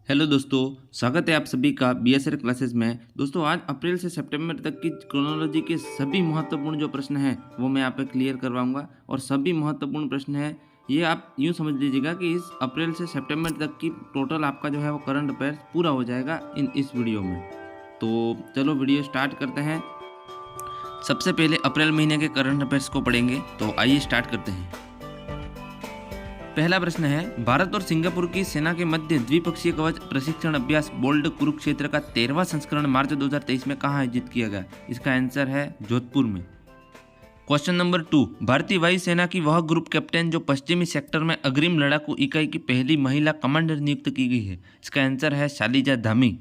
Hello दोस्तों, स्वागत है आप सभी का बीएसआर क्लासेस में। दोस्तों आज अप्रैल से सितंबर तक की क्रोनोलॉजी के सभी महत्वपूर्ण जो प्रश्न हैं वो मैं आप पे क्लियर करवाऊंगा। और सभी महत्वपूर्ण प्रश्न हैं, ये आप यूँ समझ लीजिएगा कि इस अप्रैल से सितंबर तक की टोटल आपका जो है वो करंट अफेयर्स पूरा हो जाएगा इस वीडियो में। तो चलो वीडियो स्टार्ट करते हैं। सबसे पहले अप्रैल महीने के करंट अफेयर्स को पढ़ेंगे, तो आइए स्टार्ट करते हैं। पहला प्रश्न है, भारत और सिंगापुर की सेना के मध्य द्विपक्षीय कवच प्रशिक्षण अभ्यास बोल्ड कुरुक्षेत्र का 13वां संस्करण मार्च 2023 में कहाँ आयोजित किया गया? इसका आंसर है जोधपुर में। क्वेश्चन नंबर 2, भारतीय वायुसेना की वह ग्रुप कैप्टन जो पश्चिमी सेक्टर में अग्रिम लड़ाकू इकाई की पहली महिला कमांडर नियुक्त की गई है? इसका आंसर है शालिजा धामी।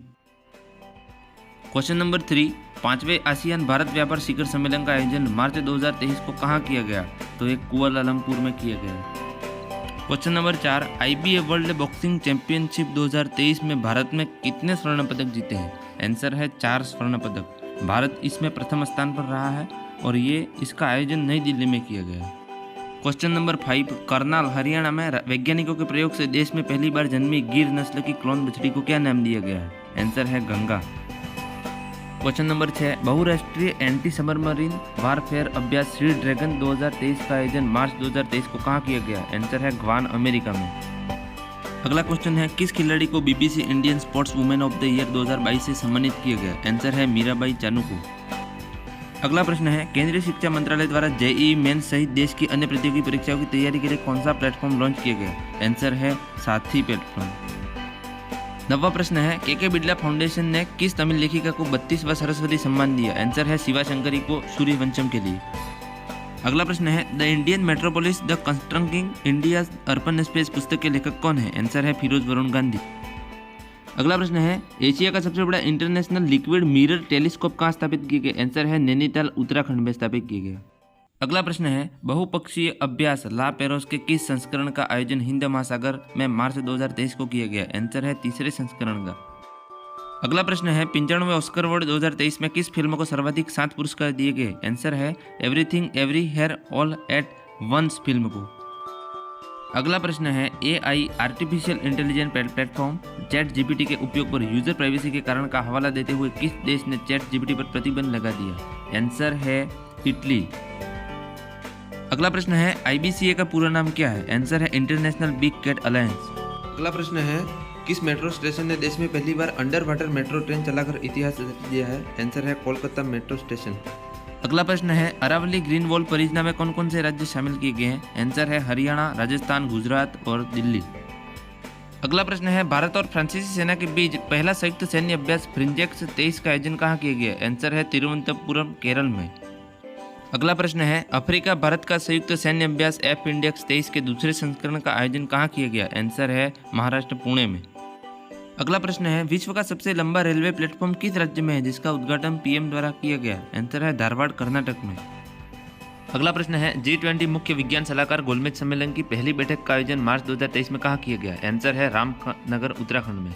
क्वेश्चन नंबर 3, 5वें आसियान भारत व्यापार शिखर सम्मेलन का आयोजन मार्च 2023 को कहाँ किया गया? तो एक कुआलालंपुर में किया गया। Question number 4, IBA world boxing championship 2023 में भारत में कितने स्वर्ण पदक जीते हैं? आंसर है 4 स्वर्ण पदक। भारत इसमें प्रथम स्थान पर रहा है और ये इसका आयोजन नई दिल्ली में किया गया। क्वेश्चन नंबर 5, करनाल हरियाणा में वैज्ञानिकों के प्रयोग से देश में पहली बार जन्मी गिर नस्ल की क्लोन बछड़ी को क्या नाम दिया गया है? आंसर है गंगा। क्वेश्चन नंबर 6, बहुराष्ट्रीय एंटी सबमरीन वारफेयर अभ्यास सी ड्रैगन 2023 का आयोजन मार्च 2023 को कहाँ किया गया? आंसर है ग्वान, अमेरिका में। अगला क्वेश्चन है, किस खिलाड़ी को BBC Indian sports women of the year 2022 से सम्मानित किया गया? आंसर है मीराबाई चानू को। अगला प्रश्न है, केंद्रीय शिक्षा मंत्रालय द्वारा JEE मेंस सहित देश की अन्य प्रतियोगी परीक्षाओं की तैयारी के लिए कौन सा प्लेटफॉर्म लॉन्च किया गया? आंसर है साथी प्लेटफॉर्म। 9वां प्रश्न है, KK बिड़ला फाउंडेशन ने किस तमिल लेखिका को 32वां सरस्वती सम्मान दिया? आंसर है शिवा शंकरी को सूर्यवंशम के लिए। अगला प्रश्न है, the Indian metropolis the constructing India urban space पुस्तक के लेखक कौन है? आंसर है फिरोज वरुण गांधी। अगला प्रश्न है, एशिया का सबसे बड़ा इंटरनेशनल लिक्विड मिरर टेलीस्कोप कहाँ स्थापित किया गया? आंसर है नैनीताल, उत्तराखंड में स्थापित किया गया। अगला प्रश्न है, बहुपक्षीय अभ्यास ला पेरोस के किस संस्करण का आयोजन हिंद महासागर में मार्च 2023 को किया गया? आंसर है तीसरे संस्करण का। अगला प्रश्न है, 95वें ऑस्कर अवार्ड 2023 में किस फिल्म को सर्वाधिक 7 पुरस्कार दिए गए? आंसर है Everything Everywhere All at Once film को। अगला प्रश्न है, AI artificial intelligence platform ChatGPT के उपयोग पर यूजर प्राइवेसी के कारण का हवाला देते हुए किस देश ने ChatGPT पर प्रतिबंध लगा दिया? आंसर है इटली। अगला प्रश्न है, IBCA का पूरा नाम क्या है? आंसर है इंटरनेशनल बिग कैट अलायंस। अगला प्रश्न है, किस मेट्रो स्टेशन ने देश में पहली बार अंडर वाटर मेट्रो ट्रेन चलाकर इतिहास रच दिया है? आंसर है कोलकाता मेट्रो स्टेशन। अगला प्रश्न है, अरावली ग्रीन वॉल परियोजना में कौन कौन से राज्य शामिल किए गए हैं? आंसर है हरियाणा, राजस्थान, गुजरात और दिल्ली। अगला प्रश्न है, भारत और फ्रांसीसी सेना के बीच पहला संयुक्त सैन्य अभ्यास फ्रिंजेक्स 23 का आयोजन कहाँ किया गया? आंसर है तिरुवनंतपुरम, केरल में। अगला प्रश्न है, अफ्रीका भारत का संयुक्त सैन्य अभ्यास FINDEX 23 के दूसरे संस्करण का आयोजन कहाँ किया गया? आंसर है महाराष्ट्र, पुणे में। अगला प्रश्न है, विश्व का सबसे लंबा रेलवे प्लेटफॉर्म किस राज्य में है जिसका उद्घाटन PM द्वारा किया गया? आंसर है धारवाड़, कर्नाटक में। अगला प्रश्न है, G20 मुख्य विज्ञान सलाहकार गोलमेज सम्मेलन की पहली बैठक का आयोजन मार्च 2023 में कहाँ किया गया? आंसर है रामनगर, उत्तराखंड में।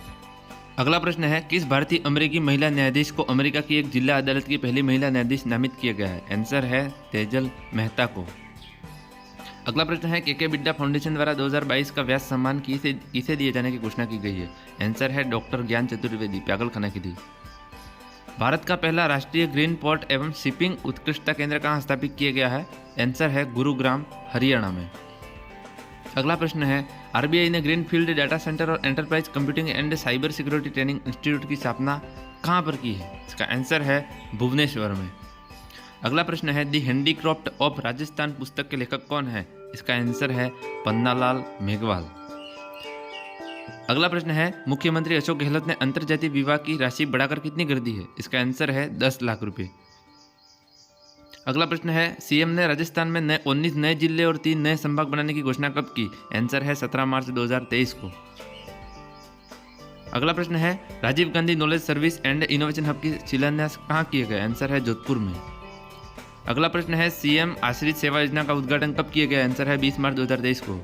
अगला प्रश्न है, किस भारतीय अमेरिकी महिला न्यायाधीश को अमेरिका की एक जिला अदालत की पहली महिला न्यायाधीश नामित किया गया है? आंसर है तेजल मेहता को। अगला प्रश्न है, KK बिड़ला फाउंडेशन द्वारा 2022 का व्यास सम्मान किसे दिए जाने की घोषणा की गई है? आंसर है डॉक्टर ज्ञान चतुर्वेदी, पागलखाना के लिए। भारत का पहला राष्ट्रीय ग्रीन पोर्ट एवं शिपिंग उत्कृष्टता केंद्र कहाँ स्थापित किया गया है? आंसर है गुरुग्राम, हरियाणा में। अगला प्रश्न है, RBI ने ग्रीन फील्ड डाटा सेंटर और enterprise computing and cyber security training institute की स्थापना कहाँ पर की है? इसका आंसर है भुवनेश्वर में। अगला प्रश्न है, दी हैंडीक्राफ्ट ऑफ राजस्थान पुस्तक के लेखक कौन है? इसका आंसर है पन्नालाल मेघवाल। अगला प्रश्न है, मुख्यमंत्री अशोक गहलोत ने अंतर्जातीय विवाह की राशि बढ़ाकर कितनी कर दी है? इसका आंसर है 10 लाख रुपए। अगला प्रश्न है, CM ने राजस्थान में 19 नए जिले और 3 नए संभाग बनाने की घोषणा कब की? आंसर है 17 मार्च 2023 को। अगला प्रश्न है, Rajiv Gandhi knowledge service and innovation hub की शिलान्यास कहाँ किया गया? आंसर है जोधपुर में। अगला प्रश्न है, CM आश्रित सेवा योजना का उद्घाटन कब किया गया? आंसर है 20 मार्च 2023 को।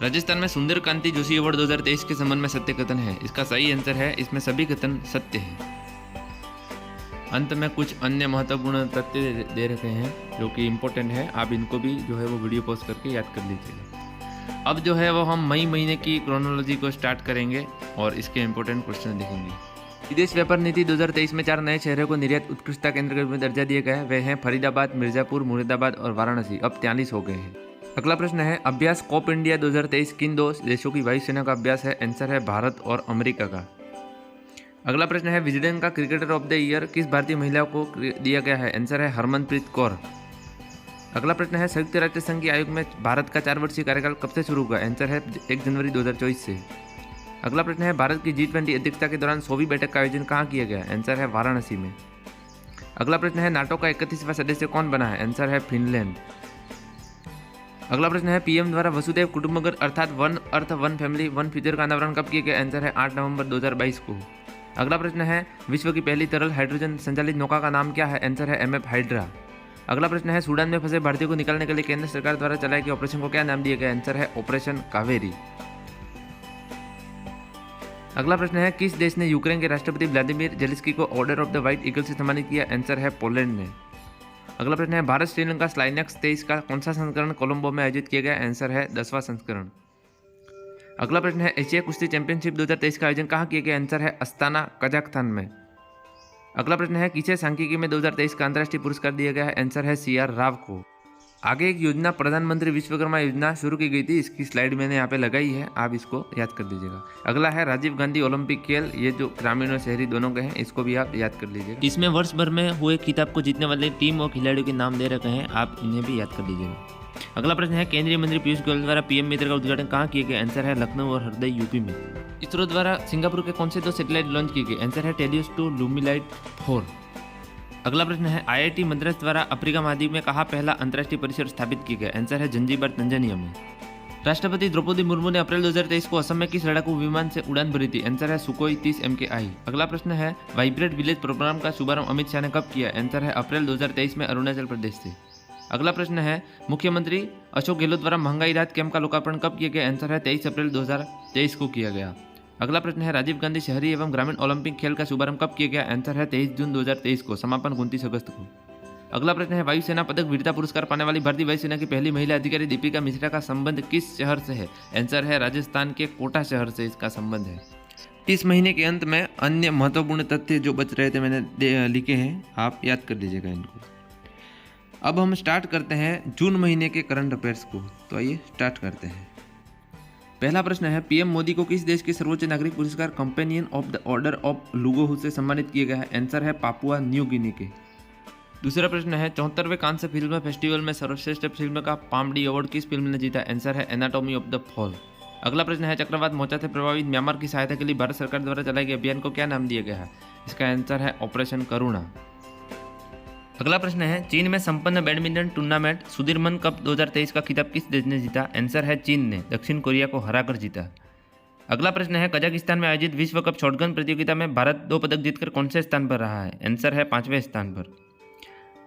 राजस्थान में सुंदर कांति जोशी अवार्ड 2023 के संबंध में सत्य कथन है? इसका सही आंसर है इसमें सभी कथन सत्य है। अंत में कुछ अन्य महत्वपूर्ण तथ्य दे रखे हैं जो कि इम्पोर्टेंट है, आप इनको भी जो है वो वीडियो पॉज करके याद कर लीजिएगा। अब जो है वो हम मई महीने की क्रोनोलॉजी को स्टार्ट करेंगे और इसके इंपॉर्टेंट क्वेश्चन देखेंगे। विदेश व्यापार नीति 2023 में 4 नए शहरों को निर्यात उत्कृष्टता केंद्र के रूप में दर्जा दिया गया है। वे हैं फरीदाबाद, मिर्जापुर, मुरादाबाद और वाराणसी। अब 43 हो गए हैं। अगला प्रश्न है, अभ्यास कोप इंडिया 2023 किन 2 देशों की वायुसेना का अभ्यास है? आंसर है भारत और अमेरिका का। अगला प्रश्न है, विजडन का क्रिकेटर ऑफ द ईयर किस भारतीय महिला को दिया गया है? आंसर है हरमनप्रीत कौर। अगला प्रश्न है, संयुक्त राष्ट्र संघ के आयोग में भारत का 4 वर्षीय कार्यकाल कब से शुरू हुआ? आंसर है 1 जनवरी 2024 से। अगला प्रश्न है, भारत की G20 अध्यक्षता के दौरान 100वीं बैठक का आयोजन कहाँ किया गया? आंसर है वाराणसी में। अगला प्रश्न है, नाटो का 31वां सदस्य कौन बना है? आंसर है फिनलैंड। अगला प्रश्न है, पीएम द्वारा वसुधैव कुटुंबकम अर्थात one earth one family one future का अनावरण कब किया गया? आंसर है 8 नवंबर 2022 को। अगला प्रश्न है, विश्व की पहली तरल हाइड्रोजन संचालित नौका का नाम क्या है? आंसर है MF हाइड्रा। अगला प्रश्न है, सूडान में फंसे भारतीयों को निकालने के लिए केंद्र सरकार द्वारा चलाए गए ऑपरेशन को क्या नाम दिया गया? आंसर है ऑपरेशन कावेरी। अगला प्रश्न है, किस देश ने यूक्रेन के राष्ट्रपति व्लादिमीर जेलेंस्की को order of the white eagle से सम्मानित किया? आंसर है पोलैंड ने। अगला प्रश्न है, भारत श्रीलंका स्लाइनेक्स 23 का कौन सा संस्करण कोलंबो में आयोजित किया गया? आंसर है 10वां संस्करण। अगला प्रश्न है, एशिया कुश्ती चैंपियनशिप 2023 का आयोजन कहाँ किया गया? आंसर है अस्ताना, कजाख्स्तान में। अगला प्रश्न है, किसे सांख्यिकी में 2023 का अंतर्राष्ट्रीय पुरस्कार दिया गया है? आंसर है CR राव को। आगे एक योजना प्रधानमंत्री विश्वकर्मा योजना शुरू की गई थी, इसकी स्लाइड मैंने यहाँ पे लगाई है, आप इसको याद कर लीजिएगा। अगला है, राजीव गांधी ओलंपिक खेल, ये जो ग्रामीण और शहरी दोनों के हैं, इसको भी आप याद कर लीजिएगा। इसमें वर्ष भर में हुए खिताब को जीतने वाले टीम और खिलाड़ियों के नाम दे रखे हैं, आप इन्हें भी याद कर लीजिएगा। अगला प्रश्न है, केंद्रीय मंत्री पीयूष गोयल द्वारा PM मित्र का उद्घाटन कहाँ किया गया? आंसर है लखनऊ और हरदई यूपी में। इसरो द्वारा सिंगापुर के कौन से 2 सैटेलाइट लॉन्च किए गए? आंसर है टेलियोस 2 लूमिलाइट 4। अगला प्रश्न है, IIT मद्रास द्वारा अफ्रीका महाद्वीप में कहाँ पहला अंतर्राष्ट्रीय परिसर स्थापित किया गया? आंसर है जंजीबार, तंजानिया में। राष्ट्रपति द्रौपदी मुर्मू ने अप्रैल 2023 को असम में किस लड़ाकू विमान से उड़ान भरी थी? आंसर है सुकोई 30 MKI। अगला प्रश्न है, वाइब्रेट विलेज प्रोग्राम का शुभारंभ अमित शाह ने कब किया? आंसर है अप्रैल 2023 में अरुणाचल प्रदेश से। अगला प्रश्न है, मुख्यमंत्री अशोक गहलोत द्वारा महंगाई राहत कैंप का लोकार्पण कब किया गया? आंसर है 23 अप्रैल 2023 को किया गया। अगला प्रश्न है, राजीव गांधी शहरी एवं ग्रामीण ओलंपिक खेल का शुभारंभ कब किया गया? आंसर है 23 जून 2023 को, समापन 29 अगस्त को। अगला प्रश्न है, वायुसेना पदक वीरता पुरस्कार पाने वाली भारतीय वायुसेना की पहली महिला अधिकारी दीपिका मिश्रा का संबंध किस शहर से है? आंसर है राजस्थान के कोटा शहर से इसका संबंध है। इस महीने के अंत में अन्य महत्वपूर्ण तथ्य जो बच रहे थे मैंने लिखे हैं, आप याद कर लीजिएगा इनको। अब हम स्टार्ट करते हैं जून महीने के करंट अफेयर्स को, तो आइए स्टार्ट करते हैं। पहला प्रश्न है, PM मोदी को किस देश के सर्वोच्च नागरिक पुरस्कार companion of the order of Logohu से सम्मानित किया गया है? आंसर है पापुआ न्यू गिनी के। दूसरा प्रश्न है, 74वें कांस्य फिल्म फेस्टिवल में सर्वश्रेष्ठ फिल्म का पामडी अवार्ड किस फिल्म ने जीता? आंसर है एनाटॉमी ऑफ द फॉल। अगला प्रश्न है, चक्रवात मोचा से प्रभावित म्यांमार की सहायता के लिए भारत सरकार द्वारा चलाए गए अभियान को क्या नाम दिया गया है? इसका आंसर है ऑपरेशन करुणा। अगला प्रश्न है, चीन में संपन्न बैडमिंटन टूर्नामेंट सुदीर्मन कप 2023 का खिताब किस देश ने जीता? आंसर है चीन ने दक्षिण कोरिया को हराकर जीता। अगला प्रश्न है, कजाकिस्तान में आयोजित विश्व कप शॉटगन प्रतियोगिता में भारत 2 पदक जीतकर कौन से स्थान पर रहा है? आंसर है 5वें स्थान पर।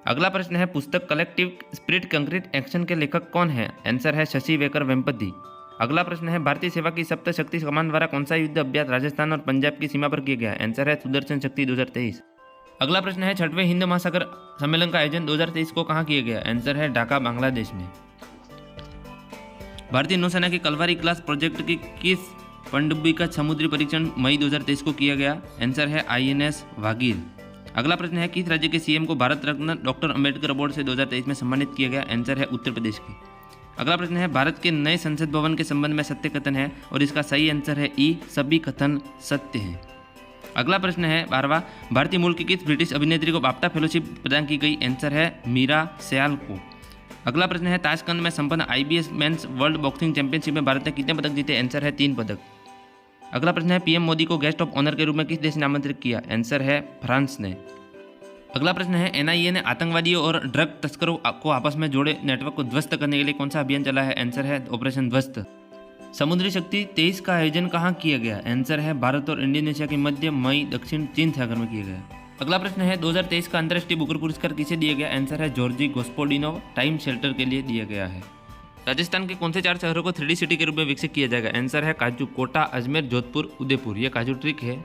अगला प्रश्न है, पुस्तक कलेक्टिव स्पिरिट कंक्रीट एक्शन के लेखक कौन है? आंसर है शशि वेकर वेम्पति। अगला प्रश्न है, भारतीय सेवा की सप्त शक्ति कमान द्वारा कौन सा युद्ध अभ्यास राजस्थान और पंजाब की सीमा पर किया गया? आंसर है सुदर्शन शक्ति 2023। अगला प्रश्न है, 6वें हिंद महासागर सम्मेलन का आयोजन 2023 को कहाँ किया गया? आंसर है ढाका, बांग्लादेश में। भारतीय नौसेना के कलवारी क्लास प्रोजेक्ट की किस पनडुब्बी का समुद्री परीक्षण मई 2023 को किया गया? आंसर है INS वागीर। अगला प्रश्न है, किस राज्य के CM को भारत रत्न डॉक्टर अंबेडकर अवार्ड से 2023 में सम्मानित किया गया? आंसर है उत्तर प्रदेश के। अगला प्रश्न है, भारत के नए संसद भवन के संबंध में सत्य कथन है और इसका सही आंसर है E, सभी कथन सत्य है। अगला प्रश्न है 12वां, भारतीय मूल की किस ब्रिटिश अभिनेत्री को बाफ्टा फेलोशिप प्रदान की गई? आंसर है मीरा सयाल को। अगला प्रश्न है, ताशकंद में संपन्न IBS mains world boxing championship में भारत ने कितने पदक जीते? आंसर है 3 पदक। अगला प्रश्न है, PM मोदी को गेस्ट ऑफ ऑनर के रूप में किस देश ने आमंत्रित किया? आंसर है फ्रांस ने। अगला प्रश्न है, NIA ने आतंकवादियों और ड्रग तस्करों को आपस में जोड़े नेटवर्क को ध्वस्त करने के लिए कौन सा अभियान चला है? आंसर है ऑपरेशन ध्वस्त। समुद्री शक्ति 23 का आयोजन कहाँ किया गया? आंसर है भारत और इंडोनेशिया के मध्य मई दक्षिण चीन सागर में किया गया। अगला प्रश्न है, 2023 का अंतर्राष्ट्रीय बुकर पुरस्कार किसे दिया गया? आंसर है जॉर्जी गोस्पोडिनोव टाइम शेल्टर के लिए दिया गया है। राजस्थान के कौन से 4 शहरों को 3D सिटी के रूप में विकसित किया जाएगा? आंसर है काजू, कोटा, अजमेर, जोधपुर, उदयपुर। ये काजू ट्रिक है।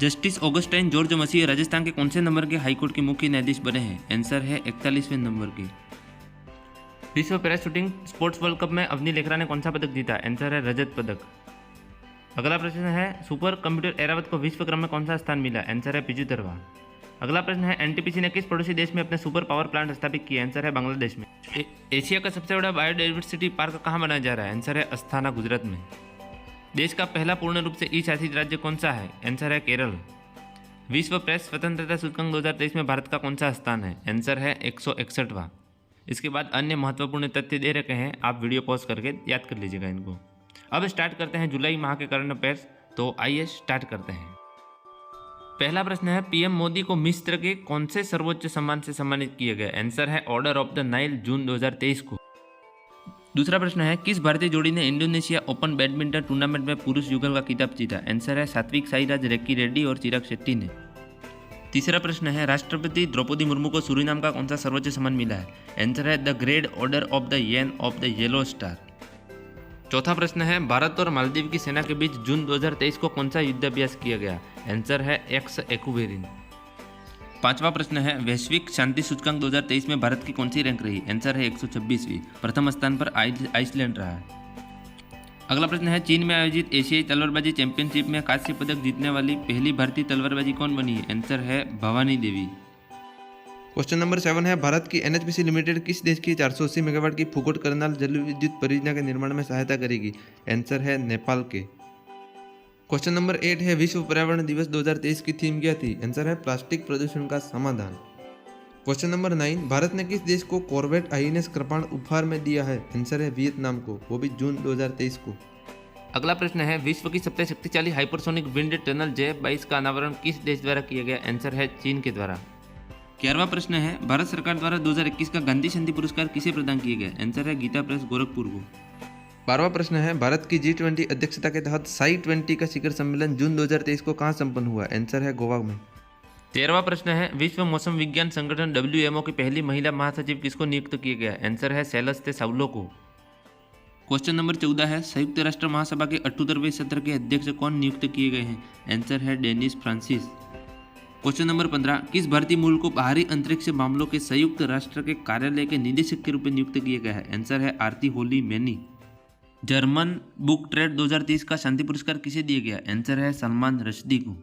जस्टिस ऑगस्टाइन जॉर्ज मसीह राजस्थान के कौन से नंबर के हाईकोर्ट के मुख्य न्यायाधीश बने हैं? आंसर है 41वें नंबर के। विश्व para shooting sports world cup में अवनी लेखरा ने कौन सा पदक जीता? आंसर है रजत पदक। अगला प्रश्न है सुपर कंप्यूटर एरावत को विश्व क्रम में कौन सा स्थान मिला? आंसर है 75वां। अगला प्रश्न है एनटीपीसी ने किस पड़ोसी देश में अपने सुपर पावर प्लांट स्थापित किए? आंसर है बांग्लादेश में। एशिया का सबसे बड़ा बायोडाइवर्सिटी पार्क कहाँ बनाया जा रहा है? आंसर है अस्थाना, गुजरात में। देश का पहला पूर्ण रूप से ई शासित राज्य कौन सा है? आंसर है केरल। विश्व प्रेस स्वतंत्रता सूचकांक 2023 में भारत का कौन सा स्थान है? आंसर है 161वां। इसके बाद अन्य महत्वपूर्ण तथ्य दे रखे हैं, आप वीडियो पॉज करके याद कर लीजिएगा इनको। अब स्टार्ट करते हैं जुलाई माह के करंट अफेयर्स, तो आइए स्टार्ट करते हैं। पहला प्रश्न है पीएम मोदी को मिस्र के कौन से सर्वोच्च सम्मान से सम्मानित किया गया? आंसर है ऑर्डर ऑफ द नाइल, जून 2023 को। दूसरा प्रश्न है किस भारतीय जोड़ी ने इंडोनेशिया ओपन बैडमिंटन टूर्नामेंट में पुरुष युगल का खिताब जीता? आंसर है सात्विक साईराज, रेक्की रेड्डी और चिराग शेट्टी ने। तीसरा प्रश्न है राष्ट्रपति द्रौपदी मुर्मू को सूरीनाम का कौन सा सर्वोच्च सम्मान मिला है? आंसर है the great order of the yen of the yellow star. चौथा प्रश्न है भारत और मालदीव की सेना के बीच जून 2023 को कौन सा युद्धाभ्यास किया गया? आंसर है एक्स एक्वेरिन। पांचवा प्रश्न है वैश्विक शांति सूचकांक 2023 में भारत की कौन सी रैंक रही? आंसर है 126वीं। प्रथम स्थान पर आइसलैंड रहा है। अगला प्रश्न है चीन में आयोजित एशियाई तलवारबाजी चैंपियनशिप में कांस्य पदक जीतने वाली पहली भारतीय तलवारबाजी कौन बनी है? आंसर है भवानी देवी। क्वेश्चन नंबर 7 है भारत की एनएचपीसी लिमिटेड किस देश की 480 मेगावाट की फुकोट करनाल जल विद्युत परियोजना के निर्माण में सहायता करेगी? आंसर है नेपाल के। क्वेश्चन नंबर 8 है विश्व पर्यावरण दिवस 2023 की थीम क्या थी? आंसर है प्लास्टिक प्रदूषण का समाधान। क्वेश्चन नंबर 9 भारत ने किस देश को कॉर्वेट आईएनएस कृपाण उपहार में दिया है? आंसर है वियतनाम को, वो भी जून 2023 को। अगला प्रश्न है विश्व की सबसे शक्तिशाली हाइपरसोनिक विंड टनल JF-22 का अनावरण किस देश द्वारा किया गया? आंसर है चीन के द्वारा। 11वां प्रश्न है भारत सरकार द्वारा 2021 का गांधी शांति पुरस्कार किसे प्रदान किया गया? आंसर है गीता प्रेस गोरखपुर को। 12वां प्रश्न है भारत की G20 अध्यक्षता के तहत साई-20 का शिखर सम्मेलन जून 2023 को कहाँ संपन्न हुआ? आंसर है गोवा में। 13वां प्रश्न है विश्व मौसम विज्ञान संगठन WMO की पहली महिला महासचिव किसको नियुक्त किया गया? आंसर है सेलेस्ते साउलो को। क्वेश्चन नंबर 14 है संयुक्त राष्ट्र महासभा के 78वें सत्र के अध्यक्ष कौन नियुक्त किए गए हैं? आंसर है डेनिस फ्रांसिस। क्वेश्चन नंबर 15 किस भारतीय मूल को बाहरी अंतरिक्ष मामलों के संयुक्त राष्ट्र के कार्यालय के निदेशक के रूप में नियुक्त किया गया है? आंसर है आरती होली मैनी। जर्मन बुक ट्रेड 2023 का शांति पुरस्कार किसे दिया गया? आंसर है सलमान रश्दी को।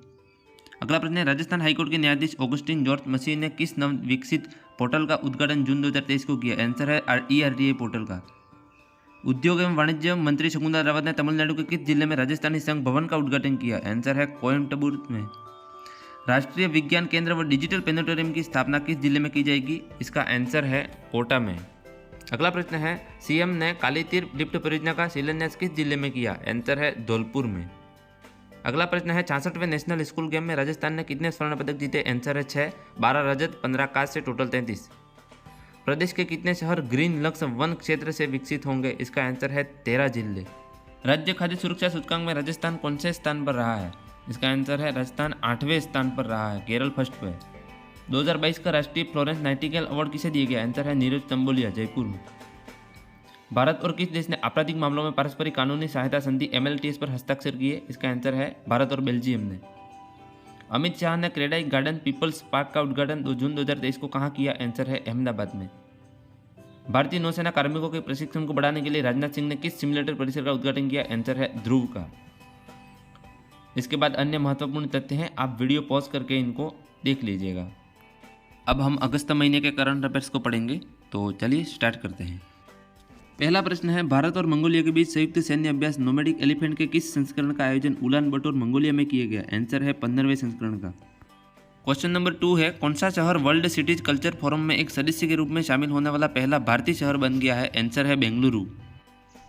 अगला प्रश्न है राजस्थान हाईकोर्ट के न्यायाधीश ऑगस्टिन जॉर्ज मसीह ने किस नव विकसित पोर्टल का उद्घाटन जून 2023 को किया? आंसर है ERTA पोर्टल का। उद्योग एवं वाणिज्य मंत्री शकुंतला रावत ने तमिलनाडु के किस जिले में राजस्थानी संघ भवन का उद्घाटन किया? आंसर है कोयम्बटूर में। राष्ट्रीय विज्ञान केंद्र व डिजिटल प्लेनेटोरियम की स्थापना किस जिले में की जाएगी? इसका आंसर है कोटा में। अगला प्रश्न है सीएम ने कालीतीर लिफ्ट परियोजना का शिलान्यास किस जिले में किया? आंसर है धौलपुर में। अगला प्रश्न है 66वें नेशनल स्कूल गेम में राजस्थान ने कितने स्वर्ण पदक जीते? आंसर है 6, 12 रजत, 15 कांस्य से टोटल 33। प्रदेश के कितने शहर ग्रीन लक्ष्य वन क्षेत्र से विकसित होंगे? इसका आंसर है 13 जिले। राज्य खाद्य सुरक्षा सूचकांक में राजस्थान कौन से स्थान पर रहा है? इसका आंसर है राजस्थान 8वें स्थान पर रहा है, केरल फर्स्ट पे। 2022 का राष्ट्रीय फ्लोरेंस नाइटिंगेल अवार्ड किसे दिया गया? आंसर है नीरज तंबोलिया, जयपुर में। भारत और किस देश ने आपराधिक मामलों में पारस्परिक कानूनी सहायता संधि MLTS पर हस्ताक्षर किए? इसका आंसर है भारत और बेल्जियम ने। अमित शाह ने क्रेडाई गार्डन पीपल्स पार्क का उद्घाटन जून 2023 को कहाँ किया? आंसर है अहमदाबाद में। भारतीय नौसेना कार्मिकों के प्रशिक्षण को बढ़ाने के लिए राजनाथ सिंह ने किस सिमुलेटर परिसर का उद्घाटन किया? आंसर है ध्रुव का। इसके बाद अन्य महत्वपूर्ण तथ्य हैं, आप वीडियो पॉज करके इनको देख लीजिएगा। अब हम अगस्त महीने के करंट अफेयर्स को पढ़ेंगे, तो चलिए स्टार्ट करते हैं। पहला प्रश्न है भारत और मंगोलिया के बीच संयुक्त सैन्य अभ्यास नोमैडिक एलिफेंट के किस संस्करण का आयोजन उलान बटोर मंगोलिया में किया गया? आंसर है 15वें संस्करण का। क्वेश्चन नंबर 2 है कौन सा शहर वर्ल्ड सिटीज कल्चर फोरम में एक सदस्य के रूप में शामिल होने वाला पहला भारतीय शहर बन गया है? आंसर है बेंगलुरु।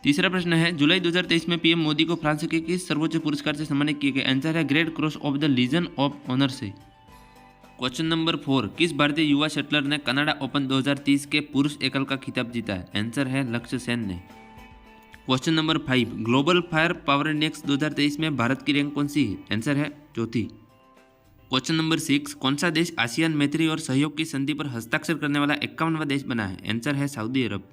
तीसरा प्रश्न है जुलाई 2023 में पीएम मोदी को फ्रांस के किस सर्वोच्च पुरस्कार से सम्मानित किया गया? आंसर है Great Cross of the Legion of Honour से। क्वेश्चन नंबर 4 किस भारतीय युवा शटलर ने कनाडा ओपन 2030 के पुरुष एकल का खिताब जीता है? आंसर है लक्ष्य सेन ने। Question number 5 global fire power index 2023 में भारत की रैंक कौन सी है? आंसर है चौथी। क्वेश्चन नंबर 6 कौन सा देश आसियान मैत्री और सहयोग की संधि पर हस्ताक्षर करने वाला 51वां देश बना है? आंसर है सऊदी अरब।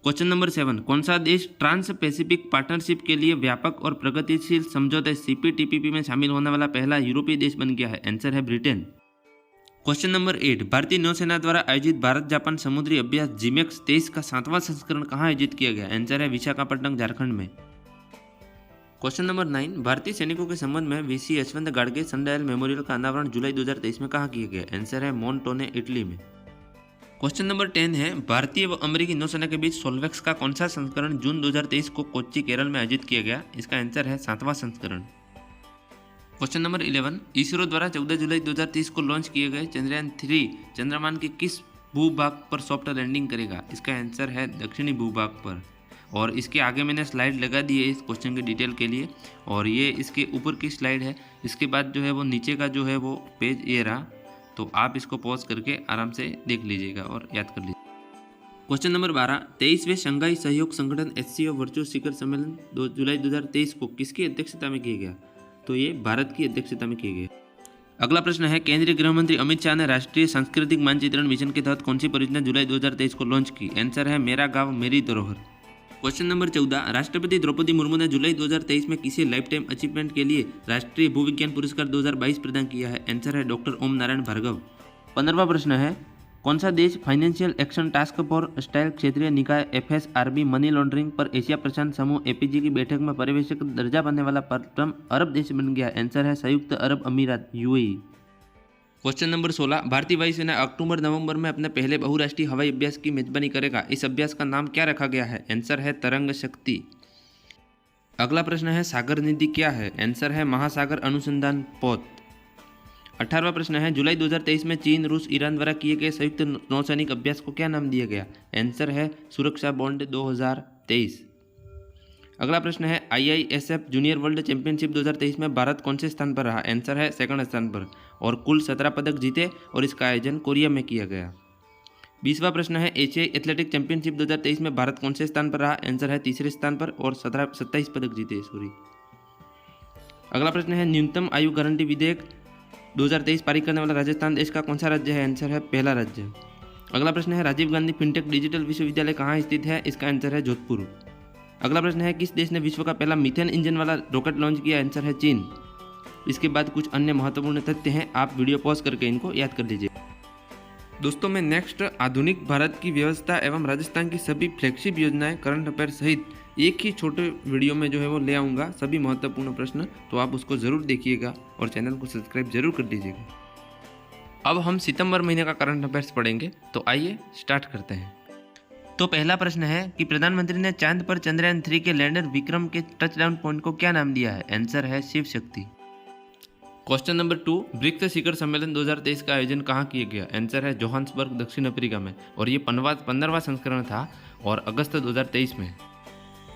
क्वेश्चन नंबर 7 कौन सा देश ट्रांस पैसिफिक पार्टनरशिप के लिए व्यापक और प्रगतिशील समझौते CPTPP में शामिल होने वाला पहला यूरोपीय देश बन गया है? आंसर है ब्रिटेन। क्वेश्चन नंबर 8, भारतीय नौसेना द्वारा आयोजित भारत जापान समुद्री अभ्यास जिमेक्स 23 का 7वां संस्करण कहाँ आयोजित किया गया? आंसर है विशाखापट्टनम, झारखंड में। क्वेश्चन नंबर 9, भारतीय सैनिकों के संबंध में VC Yashwant Gadge sundial memorial का अनावरण जुलाई 2023 में कहाँ किया गया? आंसर है मोंटोने, इटली में। क्वेश्चन नंबर 10 है, भारतीय व अमेरिकी नौसेना के बीच सोलवेक्स का कौन सा संस्करण जून 2023 को कोच्चि, केरल में आयोजित किया गया? इसका आंसर है 7वां संस्करण। क्वेश्चन नंबर 11, इसरो द्वारा 14 जुलाई 2023 को लॉन्च किए गए चंद्रयान 3 चंद्रमान के किस भूभाग पर सॉफ्ट लैंडिंग करेगा? इसका आंसर है दक्षिणी भूभाग पर। और इसके आगे मैंने स्लाइड लगा दी है इस क्वेश्चन के डिटेल के लिए, और ये इसके ऊपर की स्लाइड है। इसके बाद जो है वो नीचे का जो है वो पेज ये रहा, तो आप इसको पॉज करके आराम से देख लीजिएगा और याद कर लीजिए। क्वेश्चन नंबर 12, 23वें शंघाई सहयोग संगठन SCO वर्चुअल शिखर सम्मेलन 2 जुलाई 2023 को किसकी अध्यक्षता में किया गया? तो ये भारत की अध्यक्षता में किए गए। अगला प्रश्न है, केंद्रीय गृह मंत्री अमित शाह ने राष्ट्रीय सांस्कृतिक मानचित्रण मिशन के तहत कौन सी परियोजना जुलाई 2023 को लॉन्च की? आंसर है मेरा गांव मेरी धरोहर। क्वेश्चन नंबर 14, राष्ट्रपति द्रौपदी मुर्मू ने जुलाई 2023 में किसे लाइफ टाइम अचीवमेंट के लिए राष्ट्रीय भूविज्ञान पुरस्कार 2022 प्रदान किया है? आंसर है डॉक्टर ओम नारायण भार्गव। 15वां प्रश्न है, कौन सा देश financial action task force style क्षेत्रीय निकाय FSRB मनी लॉन्ड्रिंग पर एशिया प्रशांत समूह APG की बैठक में पर्यवेक्षक दर्जा पाने वाला प्रथम अरब देश बन गया? आंसर है संयुक्त अरब अमीरात, UAE। क्वेश्चन नंबर 16, भारतीय वायुसेना अक्टूबर-नवंबर में अपने पहले बहुराष्ट्रीय हवाई अभ्यास की मेजबानी करेगा। इस अभ्यास का नाम क्या रखा गया है? आंसर है तरंग शक्ति। अगला प्रश्न है, सागर निधि क्या है? आंसर है महासागर अनुसंधान पोत। 18वां प्रश्न है, जुलाई 2023 में चीन, रूस, ईरान द्वारा किए गए संयुक्त नौसैनिक अभ्यास को क्या नाम दिया गया? आंसर है सुरक्षा बॉन्ड 2023। अगला प्रश्न है, IISF जूनियर वर्ल्ड चैंपियनशिप 2023 में भारत कौन से स्थान पर रहा? आंसर है सेकंड स्थान पर, और कुल 17 पदक जीते और इसका आयोजन कोरिया में किया गया। 20वां प्रश्न है, एशियाई एथलेटिक चैंपियनशिप 2023 में भारत कौन से स्थान पर रहा? आंसर है तीसरे स्थान पर और 27 पदक जीते। अगला प्रश्न है, न्यूनतम आयु गारंटी विधेयक 2023 पारित करने वाला राजस्थान देश का कौन सा राज्य है? आंसर है पहला राज्य। अगला प्रश्न है, राजीव गांधी फिनटेक डिजिटल विश्वविद्यालय कहाँ स्थित है? इसका आंसर है जोधपुर। अगला प्रश्न है, किस देश ने विश्व का पहला मीथेन इंजन वाला रॉकेट लॉन्च किया? आंसर है चीन। इसके बाद कुछ अन्य महत्वपूर्ण तथ्य हैं, आप वीडियो पॉज करके इनको याद कर लीजिए। दोस्तों, मैं नेक्स्ट आधुनिक भारत की व्यवस्था एवं राजस्थान की सभी फ्लैगशिप योजनाएं, करंट अफेयर सहित एक ही छोटे वीडियो में जो है वो ले आऊँगा, सभी महत्वपूर्ण प्रश्न, तो आप उसको ज़रूर देखिएगा और चैनल को सब्सक्राइब जरूर कर दीजिएगा। अब हम सितंबर महीने का करंट अफेयर्स पढ़ेंगे, तो आइए स्टार्ट करते हैं। तो पहला प्रश्न है कि प्रधानमंत्री ने चांद पर चंद्रयान 3 के लैंडर विक्रम के टचडाउन पॉइंट को क्या नाम दिया है? आंसर है Shiv Shakti. Question number 2, BRICS शिखर सम्मेलन 2023 का आयोजन कहाँ किया गया? आंसर है जोहान्सबर्ग, दक्षिण अफ्रीका में, और ये 15वां संस्करण था और अगस्त 2023 में।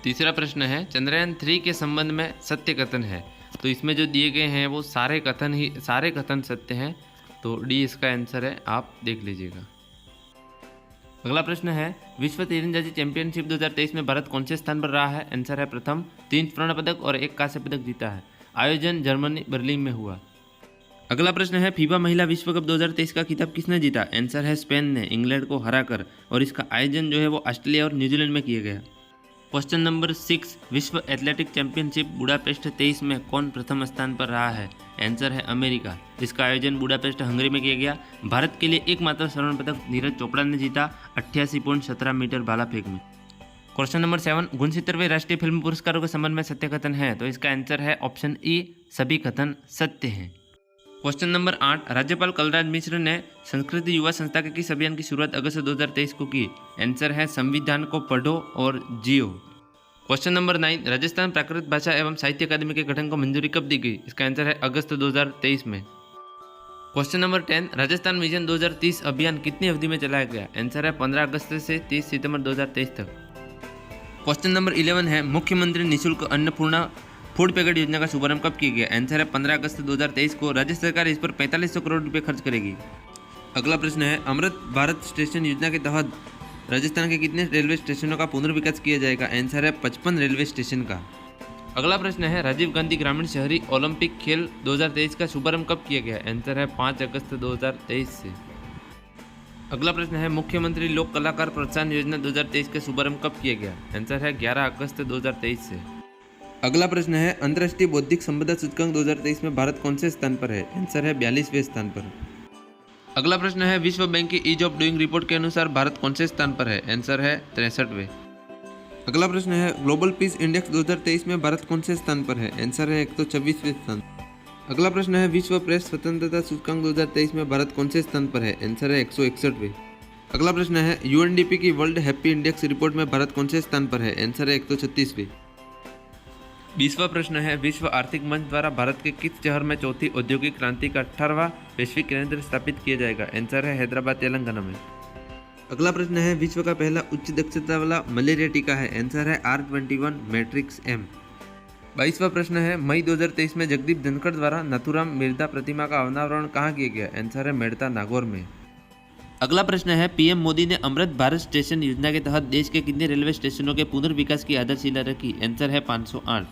तीसरा प्रश्न है, चंद्रयान 3 के संबंध में सत्य कथन है, तो इसमें जो दिए गए हैं वो सारे कथन सत्य हैं, तो डी इसका आंसर है, आप देख लीजिएगा। अगला प्रश्न है, विश्व तीरंदाजी चैंपियनशिप 2023 में भारत कौन से स्थान पर रहा है? आंसर है प्रथम, 3 स्वर्ण पदक और 1 कांस्य पदक जीता है। आयोजन जर्मनी बर्लिन में हुआ। अगला प्रश्न है, फीफा महिला विश्व कप 2023 का खिताब किसने जीता? आंसर है स्पेन ने, इंग्लैंड को हराकर, और इसका आयोजन जो है वो ऑस्ट्रेलिया और न्यूजीलैंड में किया गया। क्वेश्चन नंबर 6, विश्व एथलेटिक चैंपियनशिप बुडापेस्ट 23 में कौन प्रथम स्थान पर रहा है? आंसर है अमेरिका। इसका आयोजन बुडापेस्ट, हंगरी में किया गया। भारत के लिए एकमात्र स्वर्ण पदक नीरज चोपड़ा ने जीता 88.17 मीटर भाला फेंक में। क्वेश्चन नंबर 7, 69वें राष्ट्रीय फिल्म पुरस्कारों के संबंध में सत्य कथन है, तो इसका आंसर है ऑप्शन ई, सभी कथन सत्य हैं। क्वेश्चन नंबर 8, राज्यपाल कलराज मिश्र ने संस्कृति युवा संस्था के किस अभियान की शुरुआत अगस्त 2023 को की? आंसर है संविधान को पढ़ो और जियो। क्वेश्चन नंबर 9, राजस्थान प्राकृत भाषा एवं साहित्य अकादमी के गठन को मंजूरी कब दी गई? इसका आंसर है अगस्त 2023 में। क्वेश्चन नंबर 10, राजस्थान विजन 2030 अभियान कितनी अवधि में चलाया गया? आंसर है 15 अगस्त से 30 सितंबर 2023 तक। क्वेश्चन नंबर 11 है, मुख्यमंत्री निःशुल्क अन्नपूर्णा फूड पैकेट योजना का शुभारंभ कब किया गया? आंसर है 15 अगस्त 2023 को। राज्य सरकार इस पर 4500 करोड़ रुपए खर्च करेगी। अगला प्रश्न है, अमृत भारत स्टेशन योजना के तहत राजस्थान के कितने रेलवे स्टेशनों का पुनर्विकास किया जाएगा? आंसर है 55 रेलवे स्टेशन का। अगला प्रश्न है, राजीव गांधी ग्रामीण शहरी ओलंपिक खेल 2023 का शुभारंभ कब किया गया? आंसर है 5 अगस्त 2023 से। अगला प्रश्न है, मुख्यमंत्री लोक कलाकार प्रोत्साहन योजना 2023 का शुभारंभ कब किया गया? आंसर है 11 अगस्त 2023 से। अगला प्रश्न है, अंतर्राष्ट्रीय बौद्धिक संपदा सूचकांक 2023 में भारत कौन से स्थान पर है? आंसर है 42वें स्थान पर। अगला प्रश्न है, विश्व बैंक की ईज ऑफ डूइंग रिपोर्ट के अनुसार भारत कौन से स्थान पर है? आंसर है 63वें। अगला प्रश्न है, ग्लोबल पीस इंडेक्स 2023 में भारत कौन से स्थान पर है? आंसर है 126वें स्थान। अगला प्रश्न है, विश्व प्रेस स्वतंत्रता सूचकांक 2023 में भारत कौन से स्थान पर है? आंसर है 161वें। अगला प्रश्न है, यूएनडीपी की वर्ल्ड हैप्पी इंडेक्स रिपोर्ट में भारत कौन से स्थान पर है? आंसर है 136वें। 20वां प्रश्न है, विश्व आर्थिक मंच द्वारा भारत के किस शहर में चौथी औद्योगिक क्रांति का 18वां वैश्विक केंद्र स्थापित किया जाएगा? आंसर है हैदराबाद तेलंगाना में। अगला प्रश्न है, विश्व का पहला उच्च दक्षता वाला मलेरिया टीका है? आंसर है R21 मैट्रिक्स M। 22वां प्रश्न है, मई 2023 में जगदीप धनखड़ द्वारा नाथुराम मिर्धा प्रतिमा का अनावरण कहाँ किया गया? आंसर है मेड़ता नागौर में। अगला प्रश्न है, पीएम मोदी ने अमृत भारत स्टेशन योजना के तहत देश के कितने रेलवे स्टेशनों के पुनर्विकास की आधारशिला रखी? आंसर है 508।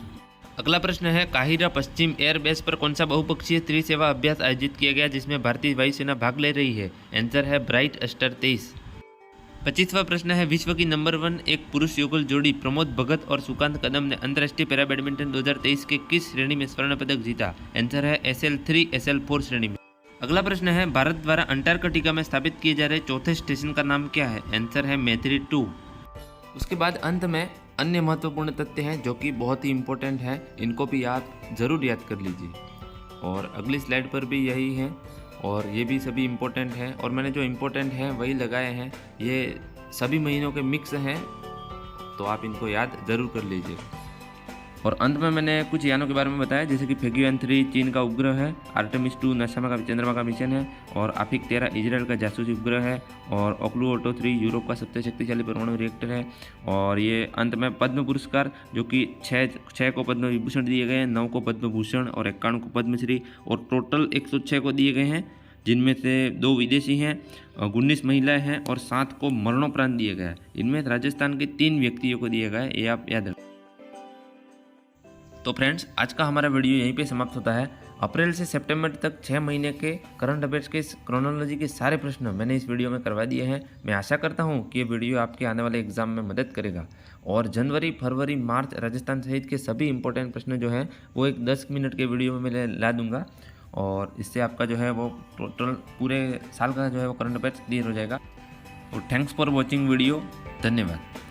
अगला प्रश्न है, काहिरा पश्चिम एयरबेस पर कौन सा बहुपक्षीय त्रिसेवा अभ्यास आयोजित किया गया जिसमें भारतीय वायुसेना भाग ले रही है? आंसर है ब्राइट अस्टर 23। 25वां प्रश्न है, विश्व की नंबर 1 एक पुरुष युगल जोड़ी प्रमोद भगत और सुकांत कदम ने अंतर्राष्ट्रीय पैरा बैडमिंटन 2023 के किस श्रेणी में स्वर्ण पदक जीता? आंसर है SL3 SL4 श्रेणी में। अगला प्रश्न है, भारत द्वारा अंटार्कटिका में स्थापित किए जा रहे चौथे स्टेशन का नाम क्या है? आंसर है मैत्री 2। उसके बाद अंत में अन्य महत्वपूर्ण तथ्य हैं जो कि बहुत ही इंपॉर्टेंट है, इनको भी आप ज़रूर याद कर लीजिए। और अगली स्लाइड पर भी यही है और ये भी सभी इम्पोर्टेंट है और मैंने जो इम्पोर्टेंट है वही लगाए हैं। ये सभी महीनों के मिक्स हैं तो आप इनको याद ज़रूर कर लीजिए। और अंत में मैंने कुछ यानों के बारे में बताया, जैसे कि फेग्युआन-3 चीन का उपग्रह है, आर्टेमिस 2 नासा का चंद्रमा का मिशन है और आफिक 13 इजराइल का जासूसी उपग्रह है और ओक्लू ऑटो 3 यूरोप का सबसे शक्तिशाली परमाणु रिएक्टर है। और ये अंत में पद्म पुरस्कार जो कि 6 को पद्म विभूषण दिए गए हैं, 9 को पद्म भूषण और 51 को पद्मश्री और टोटल 106 को दिए गए हैं, जिनमें से 2 विदेशी हैं, 19 महिलाएं हैं और 7 को मरणोपरांत दिया गया है। इनमें राजस्थान के 3 व्यक्तियों को दिया गया है, ये आप याद रखें। तो फ्रेंड्स, आज का हमारा वीडियो यहीं पे समाप्त होता है। अप्रैल से सितंबर तक 6 महीने के करंट अफेयर्स के क्रोनोलॉजी के सारे प्रश्न मैंने इस वीडियो में करवा दिए हैं। मैं आशा करता हूं कि ये वीडियो आपके आने वाले एग्जाम में मदद करेगा। और जनवरी, फरवरी, मार्च राजस्थान सहित के सभी इंपॉर्टेंट प्रश्न जो हैं वो एक 10 मिनट के वीडियो में मैं ला दूंगा और इससे आपका जो है वो टोटल पूरे साल का जो है वो करंट अफेयर्स क्लियर हो जाएगा। तो थैंक्स फॉर वॉचिंग वीडियो। धन्यवाद।